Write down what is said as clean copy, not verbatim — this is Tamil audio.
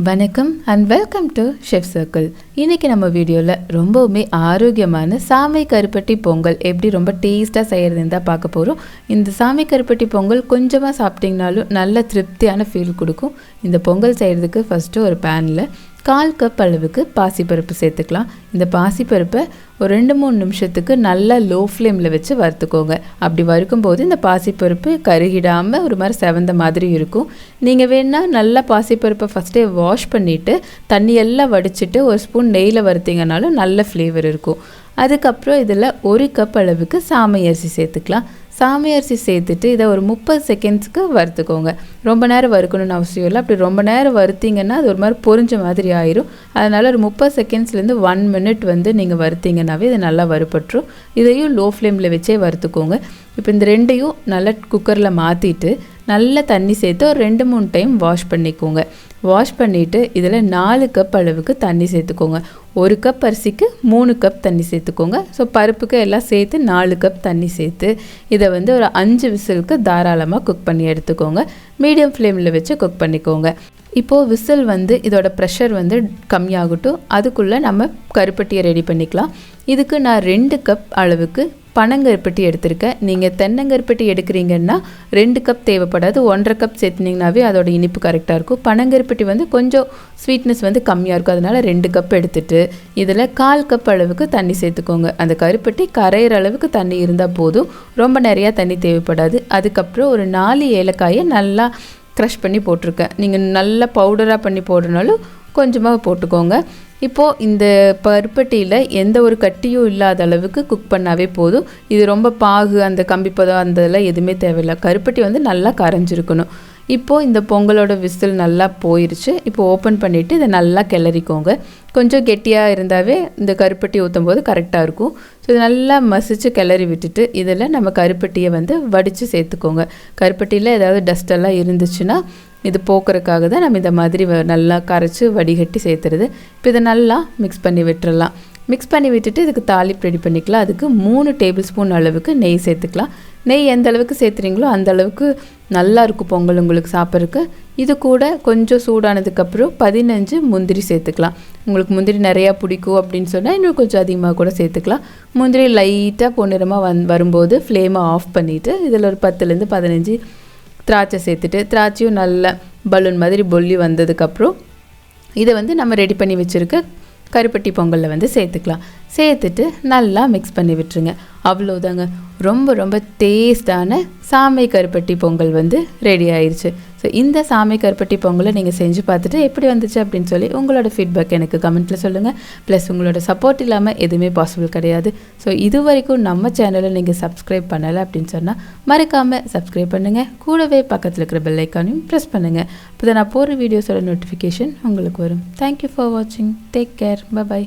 வணக்கம் and welcome to chef circle. இன்றைக்கி நம்ம வீடியோவில் ரொம்பவுமே ஆரோக்கியமான சாமை கருப்பட்டி பொங்கல் எப்படி ரொம்ப டேஸ்ட்டாக செய்கிறதுன்னு தான் பார்க்க போகிறோம். இந்த சாமை கருப்பட்டி பொங்கல் கொஞ்சமாக சாப்பிட்டிங்கனாலும் நல்ல திருப்தியான ஃபீல் கொடுக்கும். இந்த பொங்கல் செய்கிறதுக்கு ஃபஸ்ட்டு ஒரு பேனில் 1/4 கப் அளவுக்கு பாசிப்பருப்பு சேர்த்துக்கலாம். இந்த பாசிப்பருப்பை ஒரு 2-3 நிமிஷத்துக்கு நல்லா லோ ஃப்ளேமில் வச்சு வறுத்துக்கோங்க. அப்படி வறுக்கும்போது இந்த பாசிப்பருப்பு கருகிடாமல் ஒரு மாதிரி செவந்த மாதிரி இருக்கும். நீங்கள் வேணால் நல்லா பாசிப்பருப்பை ஃபஸ்ட்டே வாஷ் பண்ணிவிட்டு தண்ணியெல்லாம் வடிச்சிட்டு ஒரு ஸ்பூன் நெய்யில் வறுத்திங்கனாலும் நல்ல ஃப்ளேவர் இருக்கும். அதுக்கப்புறம் இதில் 1 கப் அளவுக்கு சாமை அரிசி சேர்த்துக்கலாம். சாமை அரிசி சேர்த்துட்டு இதை ஒரு 30 செகண்ட்ஸ்க்கு வறுத்துக்கோங்க. ரொம்ப நேரம் வறுக்கணும்னு அவசியம் இல்லை. அப்படி ரொம்ப நேரம் வறுத்திங்கன்னா அது ஒரு மாதிரி பொரிஞ்ச மாதிரி ஆயிரும். அதனால் ஒரு 30 செகண்ட்ஸ்லேருந்து 1 மினிட் நீங்கள் வறுத்திங்கன்னாவே இது நல்லா வறுபட்டுரும். இதையும் லோ ஃப்ளேமில் வச்சே வறுத்துக்கோங்க. இப்போ இந்த ரெண்டையும் நல்லா குக்கரில் மாற்றிட்டு நல்ல தண்ணி சேர்த்து ஒரு 2-3 டைம் வாஷ் பண்ணிக்கோங்க. வாஷ் பண்ணிவிட்டு இதில் 4 கப் அளவுக்கு தண்ணி சேர்த்துக்கோங்க. 1 கப் அரிசிக்கு 3 கப் தண்ணி சேர்த்துக்கோங்க. ஸோ பருப்புக்கு எல்லாம் சேர்த்து 4 கப் தண்ணி சேர்த்து இதை ஒரு 5 விசிலுக்கு தாராளமாக குக் பண்ணி எடுத்துக்கோங்க. மீடியம் ஃப்ளேமில் வச்சு குக் பண்ணிக்கோங்க. இப்போது விசில் இதோட ப்ரெஷர் கம்மியாகட்டும். அதுக்குள்ளே நம்ம கருப்பட்டியை ரெடி பண்ணிக்கலாம். இதுக்கு நான் 2 கப் அளவுக்கு பனங்கருப்பட்டி எடுத்திருக்கேன். நீங்கள் தென்னங்கருப்பட்டி எடுக்கிறீங்கன்னா 2 கப் தேவைப்படாது. 1.5 கப் சேர்த்துனீங்கன்னாவே அதோட இனிப்பு கரெக்டாக இருக்கும். பனங்கருப்பட்டி கொஞ்சம் ஸ்வீட்னஸ் கம்மியாக இருக்கும். அதனால் 2 கப் எடுத்துகிட்டு இதில் 1/4 கப் அளவுக்கு தண்ணி சேர்த்துக்கோங்க. அந்த கருப்பட்டி கரையிற அளவுக்கு தண்ணி இருந்தால் போதும். ரொம்ப நிறையா தண்ணி தேவைப்படாது. அதுக்கப்புறம் ஒரு 4 ஏலக்காயை நல்லா க்ரஷ் பண்ணி போட்டிருக்கேன். நீங்கள் நல்லா பவுடராக பண்ணி போடுறனாலும் கொஞ்சமாக போட்டுக்கோங்க. இப்போது இந்த கருப்பட்டியில் எந்த ஒரு கட்டியும் இல்லாத அளவுக்கு குக் பண்ணாவே போதும். இது ரொம்ப பாகு அந்த கம்பிப்பதம் அந்த இதெல்லாம் எதுவுமே தேவையில்லை. கருப்பட்டி நல்லா கரைஞ்சிருக்கணும். இப்போது இந்த பொங்கலோட விசில் நல்லா போயிடுச்சு. இப்போது ஓப்பன் பண்ணிவிட்டு இதை நல்லா கிளறிக்கோங்க. கொஞ்சம் கெட்டியாக இருந்தாவே இந்த கருப்பட்டி ஊற்றும் போது கரெக்டாக இருக்கும். ஸோ இது நல்லா மசிச்சு கிளறி விட்டுட்டு இதில் நம்ம கருப்பட்டியை வடித்து சேர்த்துக்கோங்க. கருப்பட்டியில் ஏதாவது டஸ்டெல்லாம் இருந்துச்சுன்னா இது போக்குறதுக்காக தான் நம்ம இந்த மாதிரி நல்லா கரைச்சி வடிகட்டி சேர்த்துறது. இப்போ இதை நல்லா மிக்ஸ் பண்ணி விட்டுறலாம். மிக்ஸ் பண்ணி விட்டுட்டு இதுக்கு தாளிப்பு ரெடி பண்ணிக்கலாம். அதுக்கு 3 டேபிள் ஸ்பூன் அளவுக்கு நெய் சேர்த்துக்கலாம். நெய் எந்த அளவுக்கு சேர்த்துறீங்களோ அந்த அளவுக்கு நல்லா இருக்கும் பொங்கல் உங்களுக்கு சாப்பிட்றதுக்கு. இது கூட கொஞ்சம் சூடானதுக்கப்புறம் 15 முந்திரி சேர்த்துக்கலாம். உங்களுக்கு முந்திரி நிறையா பிடிக்கும் அப்படின்னு சொன்னால் இன்னும் கொஞ்சம் அதிகமாக கூட சேர்த்துக்கலாம். முந்திரி லைட்டாக பொன்னிறமாக வரும்போது ஃப்ளேமை ஆஃப் பண்ணிவிட்டு இதில் ஒரு 10லேருந்து 15 திராட்சை சேர்த்துட்டு திராட்சையும் நல்ல பலூன் மாதிரி பொல்லி வந்ததுக்கப்புறம் இதை நம்ம ரெடி பண்ணி வச்சுருக்க கருப்பட்டி பொங்கலில் சேர்த்துக்கலாம். சேர்த்துட்டு நல்லா மிக்ஸ் பண்ணி விட்டுருங்க. அவ்வளோதாங்க. ரொம்ப ரொம்ப டேஸ்டான சாமை கருப்பட்டி பொங்கல் ரெடி ஆயிடுச்சு. ஸோ இந்த சாமை கருப்பட்டி பொங்கலை நீங்கள் செஞ்சு பார்த்துட்டு எப்படி வந்துச்சு அப்படின்னு சொல்லி உங்களோட ஃபீட்பேக் எனக்கு கமெண்ட்டில் சொல்லுங்கள். ப்ளஸ் உங்களோட சப்போர்ட் இல்லாமல் எதுவுமே பாசிபிள் கிடையாது. ஸோ இது வரைக்கும் நம்ம சேனலை நீங்கள் சப்ஸ்கிரைப் பண்ணலை அப்படின்னு சொன்னால் மறக்காமல் சப்ஸ்கிரைப் பண்ணுங்கள். கூடவே பக்கத்தில் இருக்கிற பெல் ஐக்கானையும் ப்ரெஸ் பண்ணுங்கள். அப்போ தான் நான் போகிற வீடியோஸோட நோட்டிஃபிகேஷன் உங்களுக்கு வரும். தேங்க்யூ ஃபார் வாட்சிங். Take care. பை.